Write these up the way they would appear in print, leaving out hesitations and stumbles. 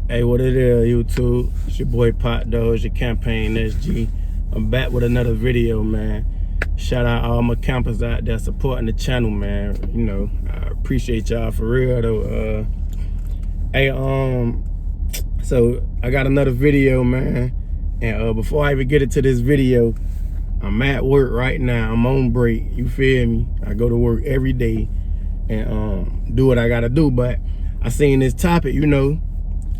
Hey, what it is, YouTube? It's your boy Poppa Dozier, CampaignSG. I'm back with another video, man. Shout out all my campers out there supporting the channel, man. You know, I appreciate y'all for real, though. Hey, so I got another video, man. And before I even get into this video, I'm at work right now. I'm on break. You feel me? I go to work every day and do what I gotta do. But I seen this topic, you know.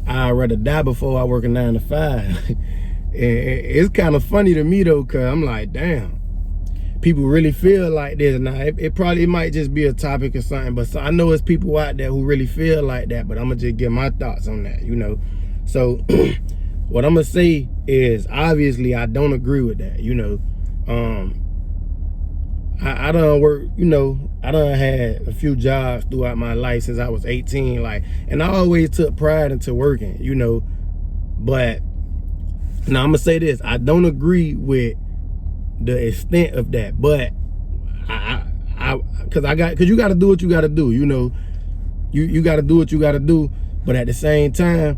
I'd rather die before I work a 9 to 5. And it's kind of funny to me though, cause I'm like, damn, people really feel like this. Now it might just be a topic or something, but I know it's people out there who really feel like that. But I'm gonna just give my thoughts on that, you know. So what I'm gonna say is, obviously I don't agree with that, you know. I done work, you know, I done had a few jobs throughout my life since I was 18, like, and I always took pride into working, you know. But now I'm gonna say this, I don't agree with the extent of that, but cause you gotta do what you gotta do, you know. You gotta do what you gotta do, but at the same time,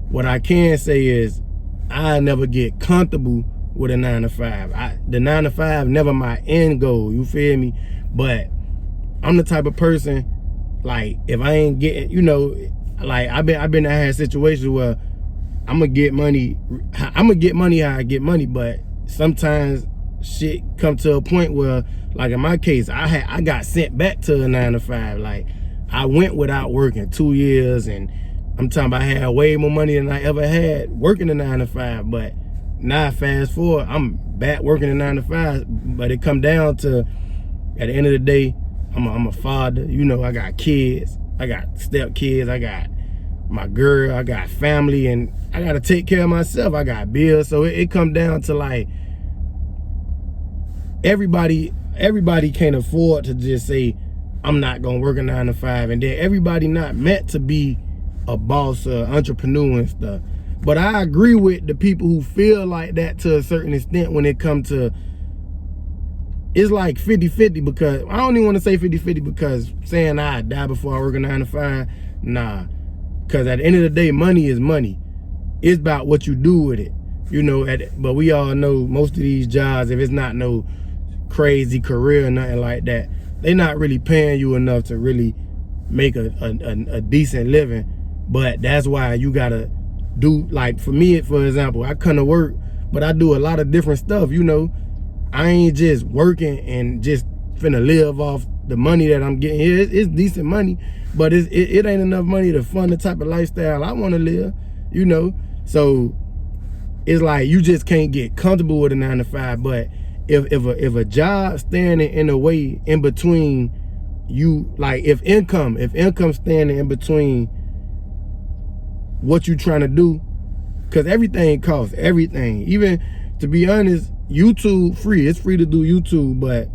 what I can say is I never get comfortable with a 9 to 5. The 9 to 5 never my end goal, you feel me? But I'm the type of person, like, if I ain't getting, you know, like I had situations where I'm gonna get money how I get money, but sometimes shit come to a point where, like in my case, I got sent back to a 9 to 5. Like, I went without working 2 years, and I'm talking about I had way more money than I ever had working a 9 to 5. But now fast forward, I'm back working a 9 to 5, but it come down to, at the end of the day, I'm a father, you know. I got kids, I got step kids, I got my girl, I got family, and I gotta take care of myself. I got bills, so it come down to, like, everybody can't afford to just say I'm not gonna work a 9 to 5, and then everybody not meant to be a boss or entrepreneur and stuff. But I agree with the people who feel like that to a certain extent when it comes to, it's like 50-50, because I don't even want to say 50-50 because saying I die before I work a 9 to 5, nah. Because at the end of the day, money is money. It's about what you do with it, you know. But we all know most of these jobs, if it's not no crazy career or nothing like that, they're not really paying you enough to really make a decent living. But that's why you gotta do, like, for me, for example, I come to work, but I do a lot of different stuff, you know. I ain't just working and just finna live off the money that I'm getting here. It's decent money, but it ain't enough money to fund the type of lifestyle I want to live, you know. So it's like you just can't get comfortable with a 9 to 5. But if a job standing in the way in between you, like if income standing in between what you trying to do, because everything costs, everything. Even, to be honest, YouTube free. It's free to do YouTube, but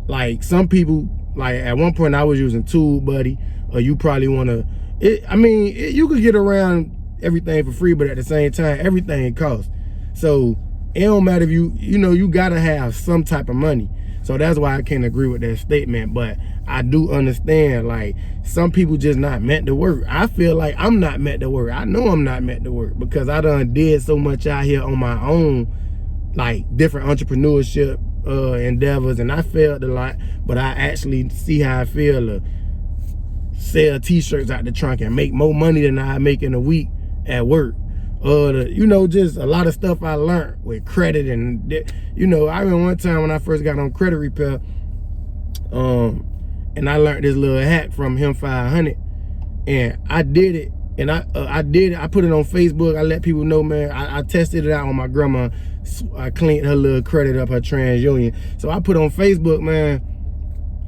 like some people, like at one point I was using TubeBuddy, or you probably want to, you could get around everything for free, but at the same time, everything costs. So it don't matter if you know, you gotta have some type of money. So that's why I can't agree with that statement. But I do understand, like, some people just not meant to work. I feel like I'm not meant to work. I know I'm not meant to work because I done did so much out here on my own, like different entrepreneurship endeavors, and I failed a lot, but I actually see how I feel to sell t-shirts out the trunk and make more money than I make in a week at work. You know, just a lot of stuff I learned with credit, and you know, I remember one time when I first got on credit repair, and I learned this little hack from him 500, and I did it, and I put it on Facebook. I let people know, man. I tested it out on my grandma. I cleaned her little credit up, her TransUnion. So I put on Facebook, man,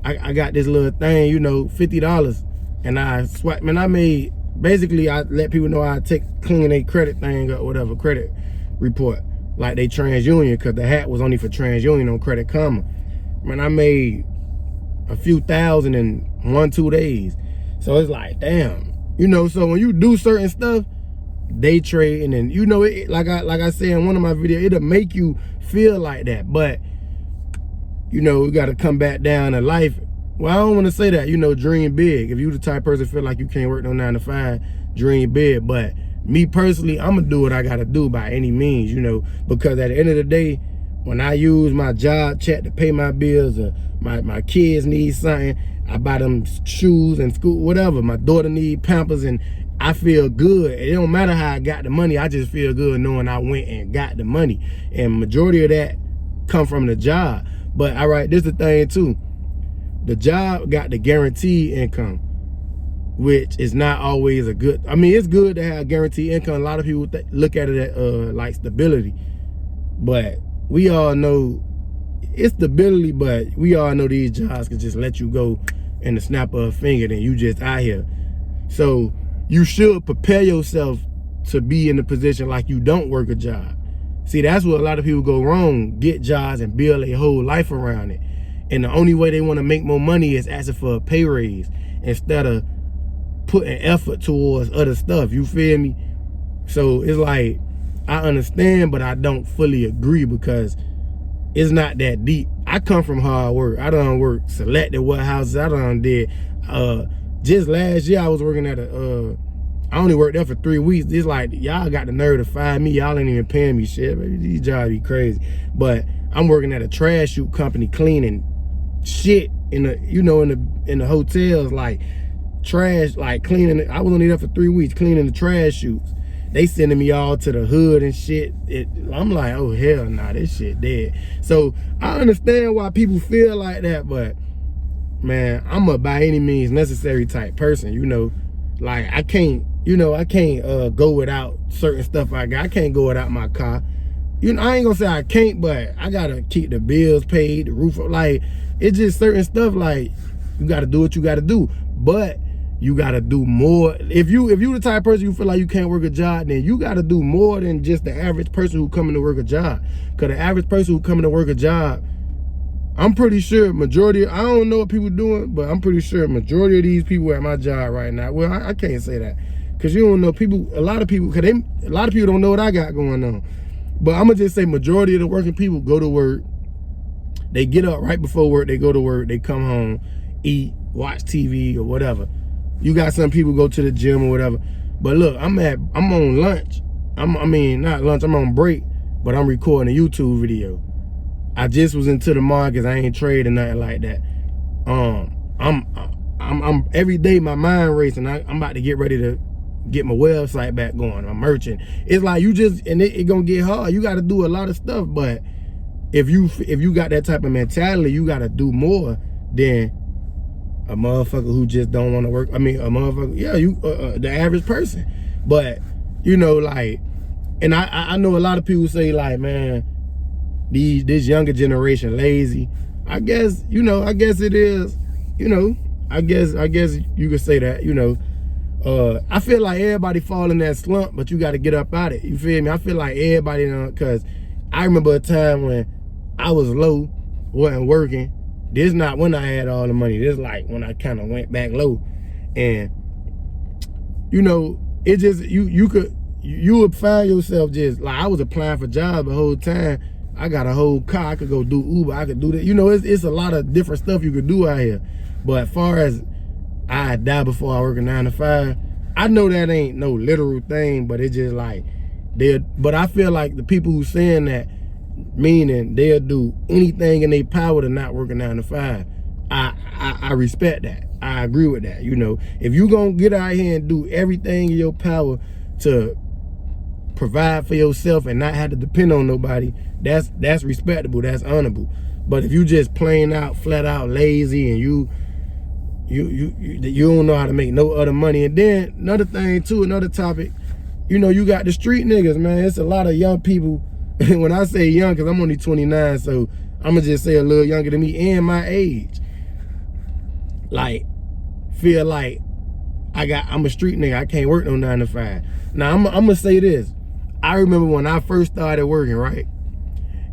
I got this little thing, you know, $50, and I swiped, man. I made, basically, I let people know I clean a credit thing or whatever, credit report, like they TransUnion, because the hat was only for TransUnion on Credit Karma. Man, I made a few thousand in 1-2 days. So it's like, damn, you know. So when you do certain stuff, day trading, and you know, it, like I said in one of my videos, it'll make you feel like that. But you know, you got to come back down to life. Well, I don't want to say that, you know, dream big. If you the type of person feel like you can't work no 9 to 5, dream big. But me personally, I'm gonna do what I gotta do by any means, you know, because at the end of the day, when I use my job check to pay my bills, or my kids need something, I buy them shoes and school, whatever. My daughter need Pampers, and I feel good. It don't matter how I got the money. I just feel good knowing I went and got the money. And majority of that come from the job. But all right, this is the thing too. The job got the guaranteed income, which is not always a good. I mean, it's good to have guaranteed income. A lot of people look at it as like stability, but we all know it's stability. But we all know these jobs can just let you go in the snap of a finger, and you just out here. So you should prepare yourself to be in a position like you don't work a job. See, that's where a lot of people go wrong. Get jobs and build a whole life around it. And the only way they want to make more money is asking for a pay raise instead of putting effort towards other stuff. You feel me? So it's like, I understand, but I don't fully agree because it's not that deep. I come from hard work. I done worked selected what houses I done did. Just last year I was working at I only worked there for 3 weeks. It's like, y'all got the nerve to fire me. Y'all ain't even paying me shit. Baby, these jobs be crazy. But I'm working at a trash chute company cleaning shit in the, you know, in the hotels, like trash, like cleaning it. I was only there for 3 weeks cleaning the trash chutes. They sending me all to the hood and shit. I'm like, oh hell nah, this shit dead. So I understand why people feel like that, but man, I'm a by any means necessary type person, you know. Like I can't go without certain stuff I got. I can't go without my car. You know, I ain't gonna say I can't, but I gotta keep the bills paid, the roof up. Like, it's just certain stuff, like, you gotta do what you gotta do. But you gotta do more. If you the type of person you feel like you can't work a job, then you gotta do more than just the average person who coming to work a job. Cause the average person who coming to work a job, I'm pretty sure majority, I don't know what people doing, but I'm pretty sure majority of these people at my job right now, well, I can't say that. Cause you don't know people, a lot of people don't know what I got going on. But I'm gonna just say majority of the working people go to work, they get up right before work, they go to work, they come home, eat, watch TV or whatever. You got some people go to the gym or whatever. But look, I'm on lunch. Not lunch, I'm on break, but I'm recording a YouTube video. I just was into the markets, I ain't trading nothing like that. I'm every day my mind racing. I'm about to get ready to get my website back going. I'm merchant. It's like you just, and it gonna get hard. You gotta do a lot of stuff, but if you got that type of mentality, you gotta do more than a motherfucker who just don't want to work. I mean, a motherfucker, yeah, the average person. But, you know, like, and I know a lot of people say like, man, this younger generation lazy. I guess it is, you know, I guess you could say that, you know. I feel like everybody fall in that slump, but you got to get up out it. You feel me? I feel like everybody, because I remember a time when I was low, wasn't working. This not when I had all the money. This like when I kind of went back low, and you know, it just you would find yourself just like, I was applying for jobs the whole time. I got a whole car. I could go do Uber. I could do that. You know, it's a lot of different stuff you could do out here. But as far as I die before I work a 9 to 5, I know that ain't no literal thing, but it's just like but I feel like the people who saying that, meaning they'll do anything in their power to not work a 9 to 5. I respect that. I agree with that. You know, if you gonna get out here and do everything in your power to provide for yourself and not have to depend on nobody, that's respectable, that's honorable. But if you just plain out, flat out lazy, and you don't know how to make no other money. And then another thing too, another topic, you know, you got the street niggas, man. It's a lot of young people. When I say young, because I'm only 29, so I'm gonna just say a little younger than me and my age. Like, feel like I'm a street nigga. I can't work no 9 to 5. Now I'm gonna say this. I remember when I first started working, right?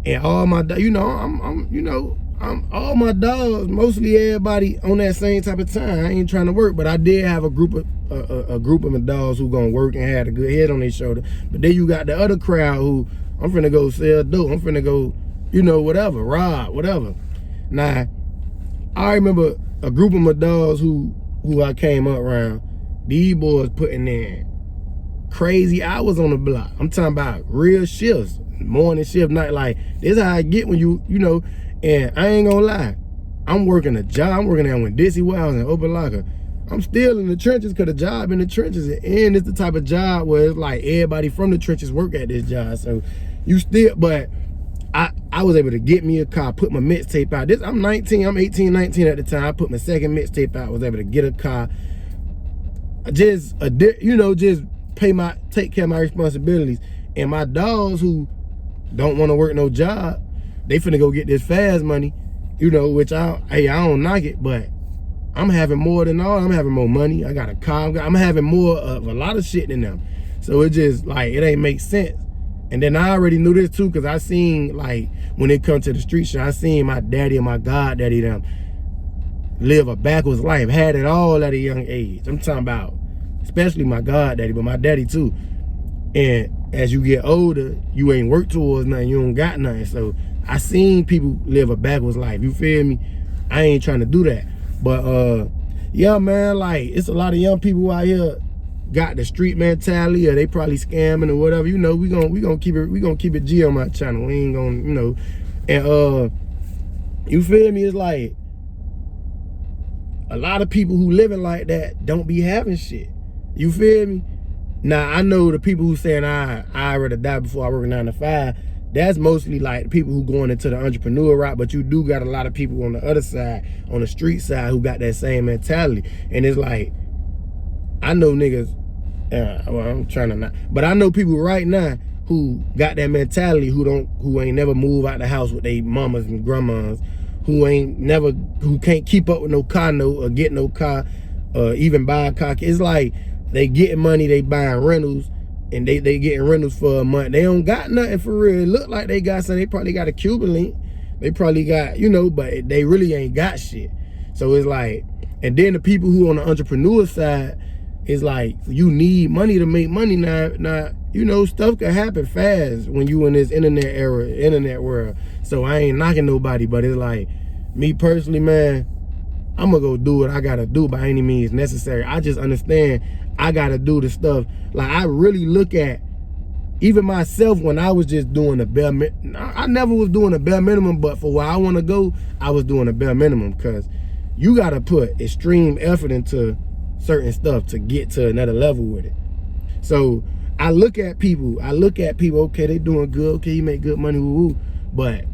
And all my, you know, I'm all my dogs, mostly everybody on that same type of time. I ain't trying to work, but I did have a group of my dogs who gonna work and had a good head on their shoulder. But then you got the other crowd who, I'm finna go sell dope. I'm finna go, you know, whatever, rob, whatever. Now, I remember a group of my dogs who I came up around. These boys putting in crazy hours on the block. I'm talking about real shifts, morning shift, night. Like, this is how I get when you know, and I ain't gonna lie. I'm working a job. I'm working at when Dixie Wells and Opa-locka. I'm still in the trenches because the job in the trenches, and it's the type of job where it's like everybody from the trenches work at this job. So you still, but I was able to get me a car, put my mixtape out. I'm 19, I'm 18, 19 at the time. I put my second mixtape out, was able to get a car. Just, just take care of my responsibilities. And my dogs who don't want to work no job, they finna go get this fast money, which I don't knock it, but I'm having more than all. I'm having more money. I got a car. I'm having more of a lot of shit than them. So it just, like, it ain't make sense. And then I already knew this too, because I seen, like, when it comes to the street shit, I seen my daddy and my goddaddy them live a backwards life, had it all at a young age. I'm talking about, especially my goddaddy, but my daddy too. And as you get older, you ain't work towards nothing, you don't got nothing. So I seen people live a backwards life, you feel me? I ain't trying to do that. But yeah, man, like, it's a lot of young people out here got the street mentality, or they probably scamming or whatever. We gonna keep it G on my channel. We ain't gonna, and you feel me? It's like a lot of people who living like that don't be having shit. You feel me? Now I know the people who saying I rather die before I work a 9 to 5. That's mostly like the people who going into the entrepreneur route, but you do got a lot of people on the other side, on the street side, who got that same mentality. And it's like, I know niggas, well, I'm trying to not, but I know people right now who got that mentality, who ain't never move out the house with their mamas and grandmas, who can't keep up with no car note or get no car, even buy a car. It's like they getting money, they buying rentals, and they getting rentals for a month. They don't got nothing for real. It look like they got something. They probably got a Cuban link. They probably got, but they really ain't got shit. So it's like, and then the people who on the entrepreneur side, it's like, you need money to make money now. Stuff can happen fast when you in this internet world. So I ain't knocking nobody, but it's like, me personally, man, I'm gonna go do what I gotta do by any means necessary. I just understand I gotta do the stuff. Like, I really look at, even myself, when I was just doing the bare minimum, I never was doing a bare minimum, but for where I wanna go, I was doing a bare minimum, because you gotta put extreme effort into certain stuff to get to another level with it. So I look at people, okay, they doing good, okay, you make good money, woo-woo, but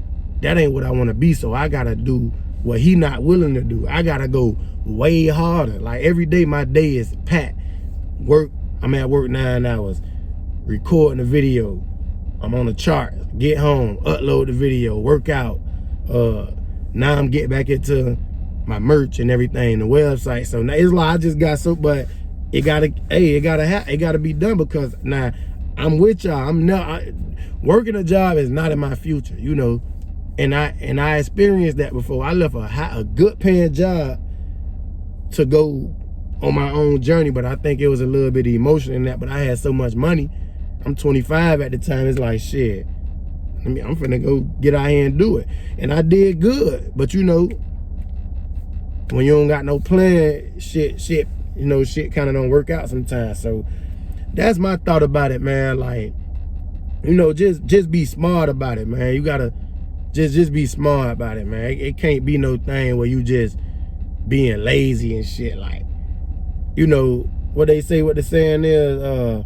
that ain't what I wanna be, so I gotta do what he not willing to do. I gotta go way harder. Like, every day, my day is packed. I'm at work 9 hours, recording a video. I'm on the chart, get home, upload the video, work out. Now I'm getting back into my merch and everything, the website. So now it's like, I just got so, but it gotta be done, because now I'm with y'all. Working a job is not in my future, and I experienced that before. I left a good paying job to go on my own journey, but I think it was a little bit of emotion in that. But I had so much money. I'm 25 at the time. It's like, shit, I'm finna go get out here and do it. And I did good, but when you don't got no plan, shit kind of don't work out sometimes. So that's my thought about it, man. Like, just be smart about it, man. You gotta just be smart about it, man. It can't be no thing where you just being lazy and shit. Like, what they say, what the saying is,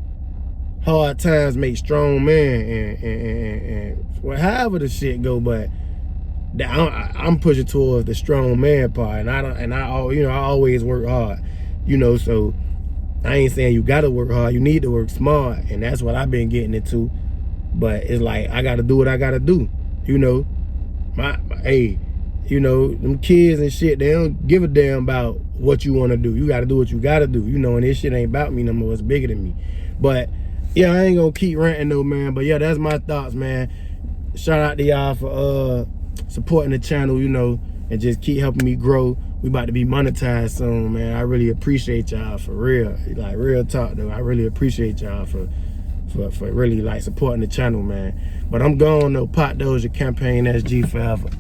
hard times make strong men, and well, however the shit go, but I'm pushing towards the strong man part, and I always work hard, so I ain't saying you gotta work hard, you need to work smart, and that's what I've been getting into. But it's like, I gotta do what I gotta do, them kids and shit, they don't give a damn about what you want to do. You got to do what you got to do, and this shit ain't about me no more. It's bigger than me. But yeah, I ain't gonna keep ranting though, man. But yeah, that's my thoughts, man. Shout out to y'all for supporting the channel, and just keep helping me grow. We about to be monetized soon, man. I really appreciate y'all, for real. Like, real talk though, I really appreciate y'all for really, like, supporting the channel, man. But I'm gone though. Poppa Dozier, CampaignSG forever.